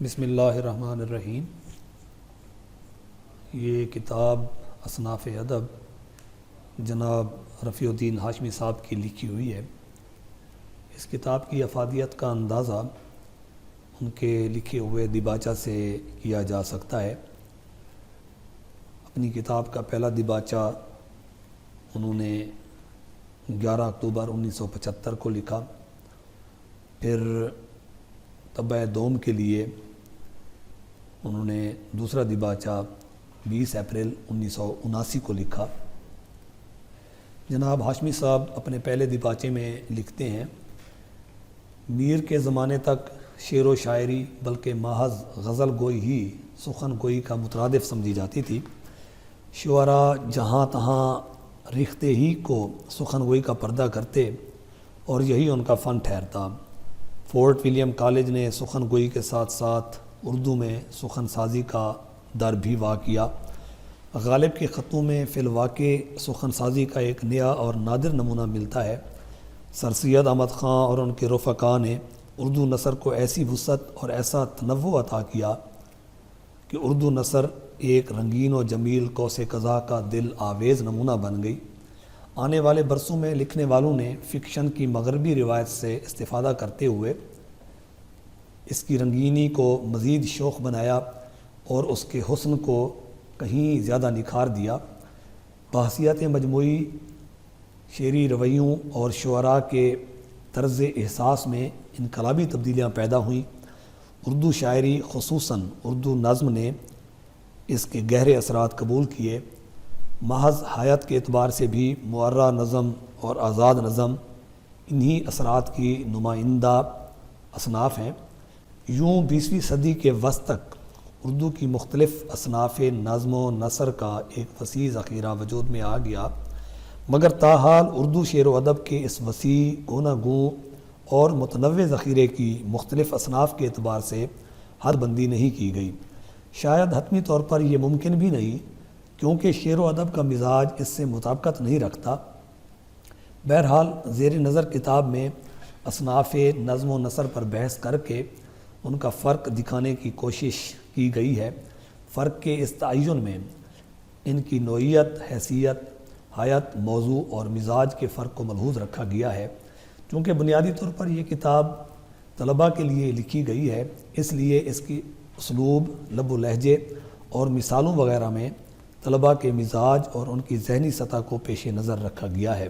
بسم اللہ الرحمن الرحیم۔ یہ کتاب اصناف ادب جناب رفیع الدین ہاشمی صاحب کی لکھی ہوئی ہے۔ اس کتاب کی افادیت کا اندازہ ان کے لکھے ہوئے دیباچہ سے کیا جا سکتا ہے۔ اپنی کتاب کا پہلا دیباچہ انہوں نے 11 اکتوبر 1975 کو لکھا، پھر طبع دوم کے لیے انہوں نے دوسرا دیباچہ 20 اپریل 1979 کو لکھا۔ جناب ہاشمی صاحب اپنے پہلے دیباچے میں لکھتے ہیں، میر کے زمانے تک شعر و شاعری بلکہ محض غزل گوئی ہی سخن گوئی کا مترادف سمجھی جاتی تھی۔ شعراء جہاں تہاں ریختہ ہی کو سخن گوئی کا پردہ کرتے اور یہی ان کا فن ٹھہرتا۔ فورٹ ولیم کالج نے سخن گوئی کے ساتھ ساتھ اردو میں سخن سازی کا در بھی وا کیا۔ غالب کے خطوں میں فی الواقع سخن سازی کا ایک نیا اور نادر نمونہ ملتا ہے۔ سر سید احمد خاں اور ان کے رفقا نے اردو نثر کو ایسی وسعت اور ایسا تنوع عطا کیا کہ اردو نثر ایک رنگین و جمیل قوس قزح کا دل آویز نمونہ بن گئی۔ آنے والے برسوں میں لکھنے والوں نے فکشن کی مغربی روایت سے استفادہ کرتے ہوئے اس کی رنگینی کو مزید شوخ بنایا اور اس کے حسن کو کہیں زیادہ نکھار دیا۔ بحثیت مجموعی شعری رویوں اور شعراء کے طرز احساس میں انقلابی تبدیلیاں پیدا ہوئیں۔ اردو شاعری خصوصاً اردو نظم نے اس کے گہرے اثرات قبول کیے۔ محض حیات کے اعتبار سے بھی معرہ نظم اور آزاد نظم انہی اثرات کی نمائندہ اصناف ہیں۔ یوں 20ویں صدی کے وسط تک اردو کی مختلف اصناف نظم و نثر کا ایک وسیع ذخیرہ وجود میں آ گیا، مگر تاحال اردو شعر و ادب کے اس وسیع گوناگوں اور متنوع ذخیرے کی مختلف اصناف کے اعتبار سے حد بندی نہیں کی گئی۔ شاید حتمی طور پر یہ ممکن بھی نہیں، کیونکہ شعر و ادب کا مزاج اس سے مطابقت نہیں رکھتا۔ بہرحال زیر نظر کتاب میں اصناف نظم و نثر پر بحث کر کے ان کا فرق دکھانے کی کوشش کی گئی ہے۔ فرق کے اس تعین میں ان کی نوعیت، حیثیت، حیات، موضوع اور مزاج کے فرق کو ملحوظ رکھا گیا ہے۔ چونکہ بنیادی طور پر یہ کتاب طلباء کے لیے لکھی گئی ہے، اس لیے اس کی اسلوب، لب و لہجے اور مثالوں وغیرہ میں طلباء کے مزاج اور ان کی ذہنی سطح کو پیش نظر رکھا گیا ہے۔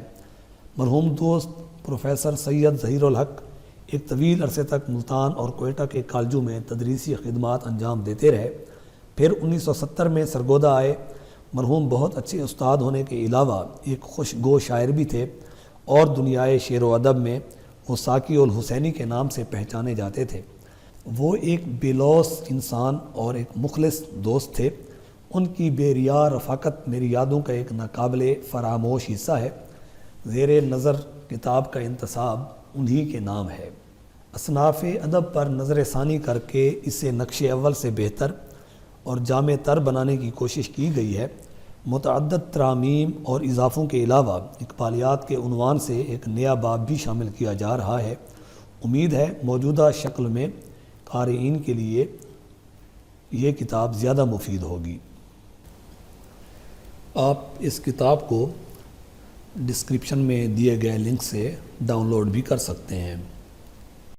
مرحوم دوست پروفیسر سید ظہیر الحق ایک طویل عرصے تک ملتان اور کوئٹہ کے کالجوں میں تدریسی خدمات انجام دیتے رہے، پھر 1970 میں سرگودا آئے۔ مرحوم بہت اچھے استاد ہونے کے علاوہ ایک خوش گو شاعر بھی تھے اور دنیائے شعر و ادب میں وہ ساقی الحسینی کے نام سے پہچانے جاتے تھے۔ وہ ایک بے لوث انسان اور ایک مخلص دوست تھے۔ ان کی بے ریا رفاقت میری یادوں کا ایک ناقابل فراموش حصہ ہے۔ زیر نظر کتاب کا انتصاب انہی کے نام ہے۔ اصناف ادب پر نظر ثانی کر کے اسے نقش اول سے بہتر اور جامع تر بنانے کی کوشش کی گئی ہے۔ متعدد ترامیم اور اضافوں کے علاوہ اقبالیات کے عنوان سے ایک نیا باب بھی شامل کیا جا رہا ہے۔ امید ہے موجودہ شکل میں قارئین کے لیے یہ کتاب زیادہ مفید ہوگی۔ آپ اس کتاب کو ڈسکرپشن میں دیے گئے لنک سے ڈاؤن لوڈ بھی کر سکتے ہیں۔